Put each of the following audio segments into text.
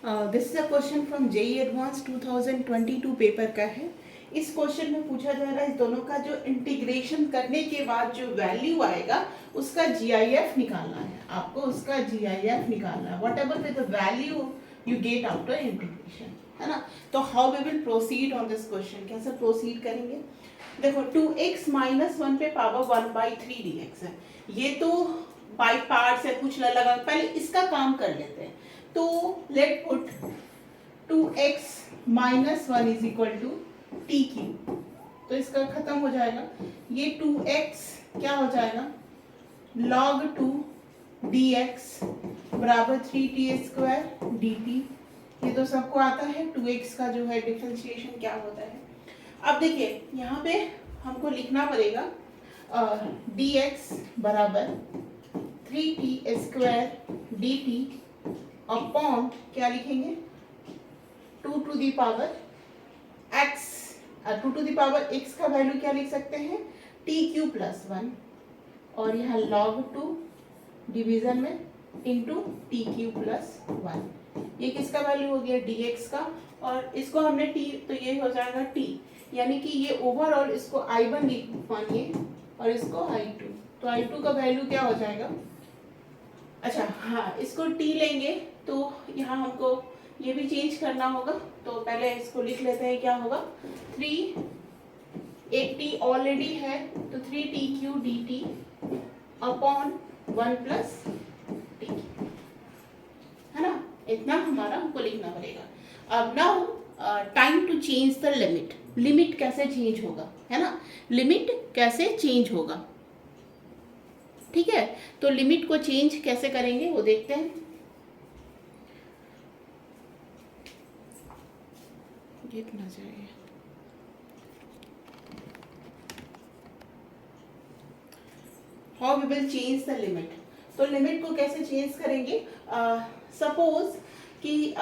This is a question from JEE advance 2022 paper का है। इस क्वेश्चन में पूछा जा रहा है इस दोनों का जो इंटीग्रेशन करने के बाद जो वैल्यू आएगा उसका जीआईएफ निकालना है। आपको उसका जीआईएफ निकालना है, whatever with the value you get after integration, है ना। तो how we will proceed on this question, कैसे प्रोसीड करेंगे। देखो 2x माइनस 1 पे पावर 1/3 dx है। ये तो बाई पार्ट्स है, कुछ लगा, पहले इसका काम कर लेते हैं। तो let put 2x minus 1 is equal to t cube. तो इसका खत्म हो जाएगा, ये 2x क्या हो जाएगा log 2 dx बराबर 3t स्क्वायर dt। ये तो सबको आता है 2x का जो है डिफरेंशिएशन क्या होता है। अब देखिए यहाँ पे हमको लिखना पड़ेगा dx बराबर 3t स्क्वायर dt अपॉन क्या लिखेंगे 2 to the power x, 2 to the power x का वैल्यू क्या लिख सकते हैं टी क्यू प्लस 1 और यहाँ log 2 डिवीजन में इंटू टी क्यू प्लस 1। ये किसका वैल्यू हो गया dx का, और इसको हमने t तो ये हो जाएगा t, यानी कि ये ओवरऑल इसको I1 मानिए और इसको I2, तो I2 का वैल्यू क्या हो जाएगा। अच्छा हाँ, इसको t लेंगे तो यहाँ हमको ये भी चेंज करना होगा, तो पहले इसको लिख लेते हैं क्या होगा 3, एक t ऑलरेडी है तो 3t³ dt upon 1 plus T, है ना। इतना हमारा हमको लिखना पड़ेगा। अब now time to change the limit. Limit कैसे चेंज होगा, है ना, लिमिट कैसे चेंज होगा, ठीक है। तो लिमिट को चेंज कैसे करेंगे वो देखते हैं। कितना चाहिए, how we will change the limit. तो लिमिट को कैसे चेंज करेंगे, सपोज कि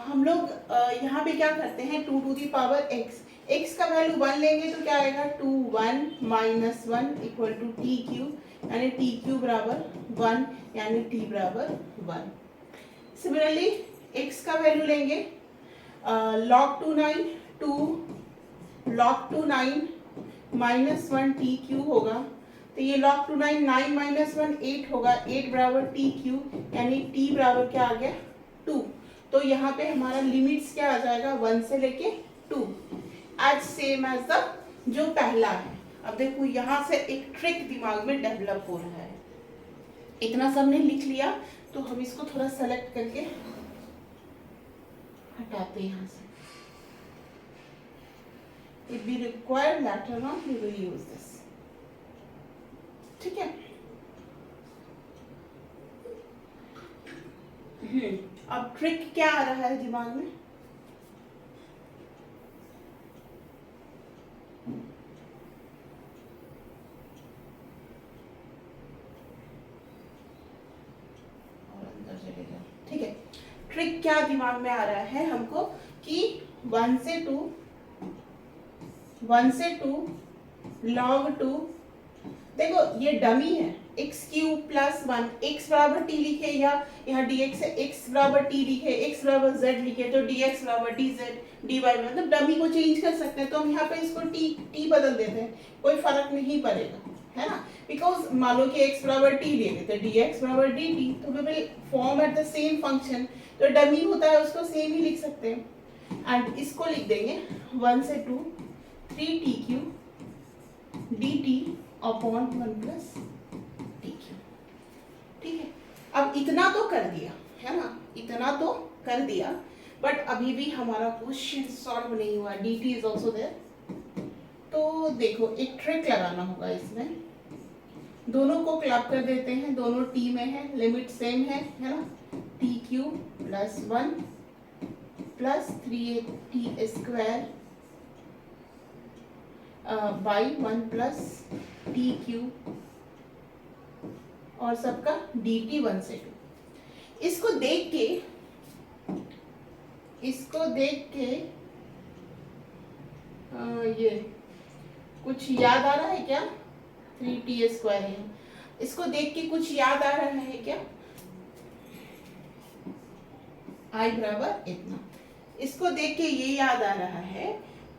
हम लोग यहाँ पे क्या करते हैं 2 टू दी पावर x का वैल्यू 1 लेंगे तो क्या आएगा 2 1 minus 1 equal to t cube, यानी टी क्यू बराबर 1 यानी टी बराबर 1। सिमिलरली x का वैल्यू लेंगे log 2 9 माइनस 1 टी क्यू होगा, तो ये log 2 9 माइनस 1 8 होगा, 8 बराबर टी क्यू यानी टी बराबर क्या आ गया 2। तो यहाँ पे हमारा लिमिट्स क्या आ जाएगा 1 से लेके 2, एज सेम एज द जो पहला है। अब देखो यहाँ से एक ट्रिक दिमाग में डेवलप हो रहा है। इतना सबने लिख लिया तो हम इसको थोड़ा सेलेक्ट करके हटाते हैं यहाँ से। If we require later on we will use this, ठीक है। अब ट्रिक क्या आ रहा है दिमाग में, ठीक है। ट्रिक क्या दिमाग में आ रहा है हमको कि 1 से 2 log 2, देखो ये डमी है x³ प्लस 1, x बराबर t लिखे या यहाँ dx है x बराबर t लिखे, x बराबर z लिखे, तो dx बराबर dz dy, मतलब डमी को चेंज कर सकते हैं। तो हम यहाँ पे इसको t बदल देते हैं, कोई फर्क नहीं पड़ेगा, है ना। बिकॉज मान लो कि x बराबर t ले लेते हैं, dx बराबर dt, तो we will form at the same function. तो डमी होता है उसको सेम ही लिख सकते हैं। एंड इसको लिख देंगे 1 से 2 3t³ dt upon 1 plus T Q, ठीक है। अब इतना तो कर दिया, है ना, इतना तो कर दिया, बट अभी भी हमारा क्वेश्चन सॉल्व नहीं हुआ। dt इज ऑल्सो देयर, तो देखो एक ट्रिक लगाना होगा इसमें। दोनों को क्लब कर देते हैं, दोनों t में है, लिमिट सेम है ना, T Q plus 1 plus 3t square by 1 plus T Q और सबका dt 1 से 2। इसको देख के ये कुछ याद आ रहा है क्या, 3t स्क्वायर है, इसको देख के कुछ याद आ रहा है क्या। i बराबर इतना। इसको देख के ये याद आ रहा है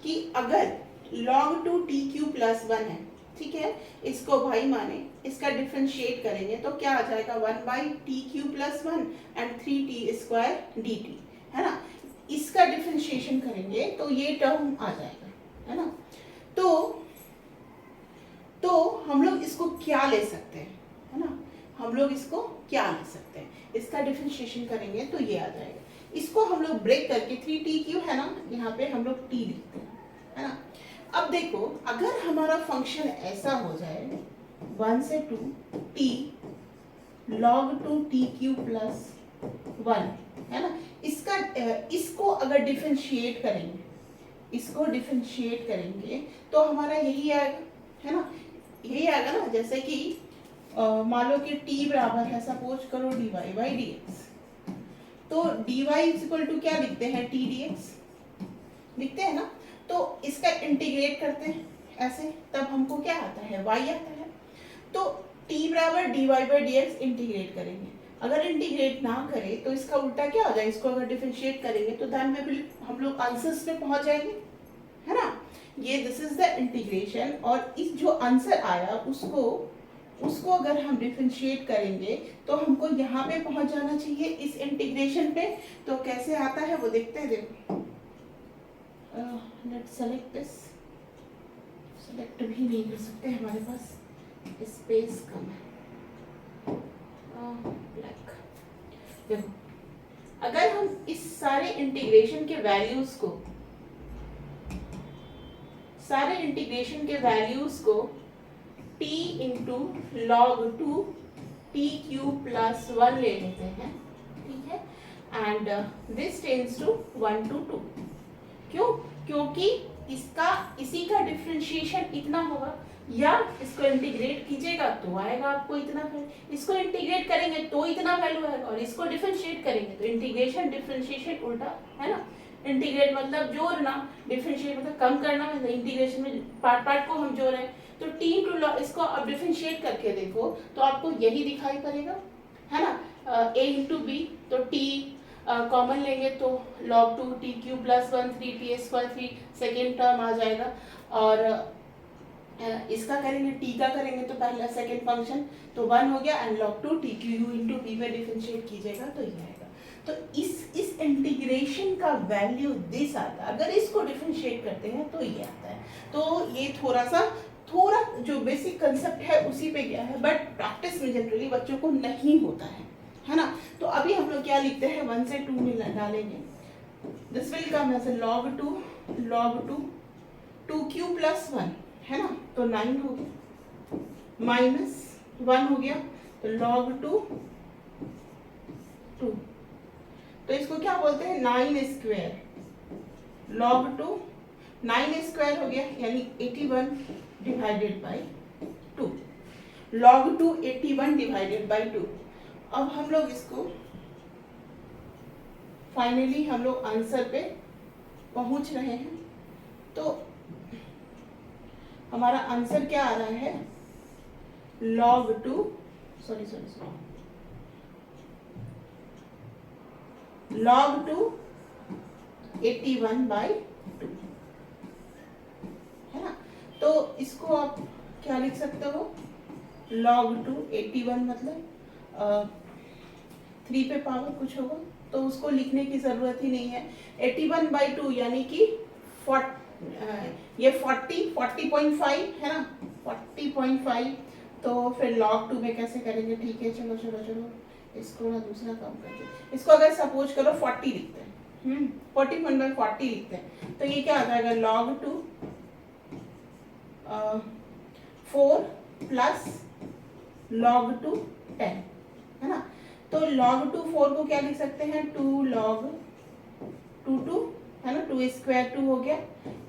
कि अगर log 2 टी क्यू प्लस 1 है, ठीक है, इसको भाई माने, इसका डिफरेंशिएट करेंगे तो क्या आ जाएगा 1 by T Q plus 1 and 3t² dt, है ना। इसका डिफरेंशिएशन करेंगे तो ये टर्म आ जाएगा, है ना। तो हम लोग इसको क्या ले सकते हैं, है ना, हम लोग इसको क्या ले सकते हैं, इसका डिफरेंशिएशन करेंगे तो ये आ जाएगा। इसको हम लोग ब्रेक करके 3t³ है ना, यहाँ पे हम लोग t लिखते हैं, है ना। अब देखो अगर हमारा फंक्शन ऐसा हो जाए 1 से 2 t log 2 t³ प्लस 1, है ना, इसको अगर डिफरेंशिएट करेंगे, इसको डिफरेंशिएट करेंगे तो हमारा यही आएगा, है ना, यही आएगा ना। जैसे कि मान लो कि t बराबर है सपोज करो dy बाई dx, तो dy इक्वल टू क्या लिखते हैं, t dx लिखते हैं ना। तो इसका इंटीग्रेट करते हैं ऐसे, तब हमको क्या आता है, y आता है। तो t बराबर dy बाई dx इंटीग्रेट करेंगे, अगर इंटीग्रेट ना करें तो इसका उल्टा क्या हो जाए, इसको अगर डिफरेंशिएट करेंगे तो देन में हम लोग आंसर्स पे पहुंच जाएंगे, है ना। ये दिस इज द इंटीग्रेशन, और इस जो आंसर आया उसको अगर हम डिफरेंशिएट करेंगे तो हमको यहाँ पे पहुंच जाना चाहिए इस इंटीग्रेशन पे। तो कैसे आता है वो देखते हैं। देखो लेट्स सेलेक्ट दिस, सेलेक्ट भी नहीं कर सकते, हमारे पास स्पेस कम है। ब्लैक। देखो अगर हम इस सारे इंटीग्रेशन के वैल्यूज को t into log 2 t³ plus 1 ले लेते हैं, ठीक है, and this tends to 1 to 2। क्यों? क्योंकि इसी का डिफरेंशिएशन इतना होगा, या इसको इंटीग्रेट कीजिएगा तो आएगा आपको इतना वैल्यू, इसको इंटीग्रेट करेंगे तो इतना वैल्यू आएगा, और इसको डिफरेंशिएट करेंगे तो इंटीग्रेशन डिफरेंशिएशन उल्टा, है ना। इंटीग्रेट मतलब जोड़ना, डिफरेंशिएट मतलब कम करना, मतलब इंटीग्रेशन में पार्ट को हम जोड़ रहे हैं। तो t इंटू इसको अब डिफरेंशिएट करके देखो तो आपको यही दिखाई पड़ेगा, है ना, a इंटू बी। तो t कॉमन लेंगे तो log 2 t³ plus 1 3t² 3 second term आ जाएगा, और इसका करेंगे t का करेंगे तो पहला सेकेंड फंक्शन तो 1 हो गया, and log 2 t³ into b में डिफरेंशिएट कीजिएगा तो ये आएगा। तो इस इंटीग्रेशन का वैल्यू दिस आता है, अगर इसको डिफरेंशिएट करते हैं तो ये आता है। तो ये थोड़ा जो बेसिक कंसेप्ट है उसी पे गया है, बट प्रैक्टिस में जनरली बच्चों को नहीं होता है ना। तो अभी हम लोग क्या लिखते हैं, 1 से 2 में डालेंगे, this will come as log 2 2³ plus 1, है ना, तो 9 हो गया, माइनस 1 हो गया तो log 2 2, तो इसको क्या बोलते हैं 9² log 2 9² हो गया, यानी 81 divided by 2, log 2 81 divided by 2। अब हम लोग इसको फाइनली हम लोग आंसर पे पहुंच रहे हैं। तो हमारा आंसर क्या आ रहा है, log 2 log 2 81 बाई 2, है ना। तो इसको आप क्या लिख सकते हो, log 2 81 मतलब 3 पे पावर कुछ होगा तो उसको लिखने की जरूरत ही नहीं है। 81 बाई 2 यानी कि ये 40.5 है ना, 40.5। तो फिर log 2 में कैसे करेंगे, ठीक है, चलो इसको ना दूसरा काम करते, इसको अगर सपोज करो 40 लिखते हैं, 40.40 लिखते हैं, तो ये क्या आ जाएगा, log 2 4 प्लस log 2 10, है ना। तो log 2 4 को क्या लिख सकते हैं, 2 log 2 है ना, 2² 2 हो गया,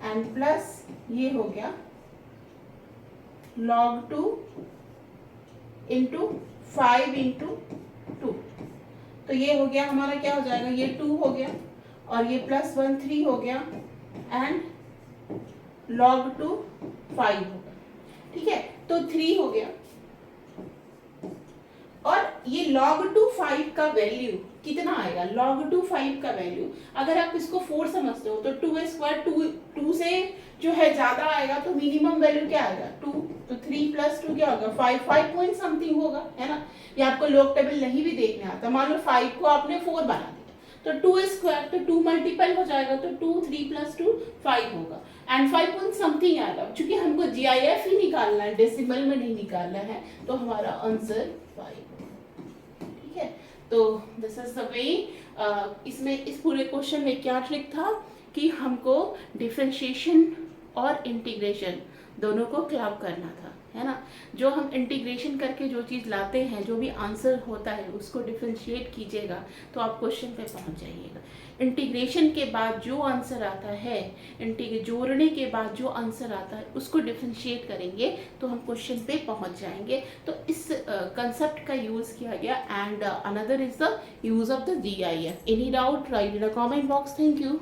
एंड प्लस ये हो गया log 2 इंटू 5 इंटू 2, तो ये हो गया हमारा, क्या हो जाएगा, ये 2 हो गया और ये प्लस 1 3 हो गया, एंड log 2 5 होगा, ठीक है, तो 3 हो गया। और ये log 2 5 का वैल्यू कितना आएगा log 2 5 का वैल्यू। अगर आप इसको 4 समझते हो तो 2 स्क्वायर 2 से जो है ज्यादा आएगा तो मिनिमम वैल्यू क्या आएगा 2, तो 3 प्लस 2 क्या होगा 5 पॉइंट समथिंग होगा, है ना। ये आपको लॉग टेबल नहीं भी देखने आता, मान लो 5 को आपने 4 बना दिया तो 2 स्क्वायर तो 2 मल्टीपल हो जाएगा तो 2 3 प्लस 2 5 होगा एंड 5 पॉइंट समथिंग आएगा। चूंकि हमको GIF ही निकालना है, डेसिमल में नहीं निकालना है, तो हमारा आंसर 5। ठीक है, तो दिस इज द वे। इसमें इस पूरे क्वेश्चन में क्या ट्रिक था कि हमको डिफरेंशिएशन और इंटीग्रेशन दोनों को क्लब करना था, है ना। जो हम इंटीग्रेशन करके जो चीज़ लाते हैं, जो भी आंसर होता है उसको डिफरेंशिएट कीजिएगा तो आप क्वेश्चन पे पहुंच जाइएगा। इंटीग्रेशन के बाद जो आंसर आता है, जोड़ने के बाद जो आंसर आता है उसको डिफरेंशिएट करेंगे तो हम क्वेश्चन पे पहुंच जाएंगे। तो इस कंसेप्ट का यूज़ किया गया and another is the use of the GIF। Any doubt right in the comment box. Thank you.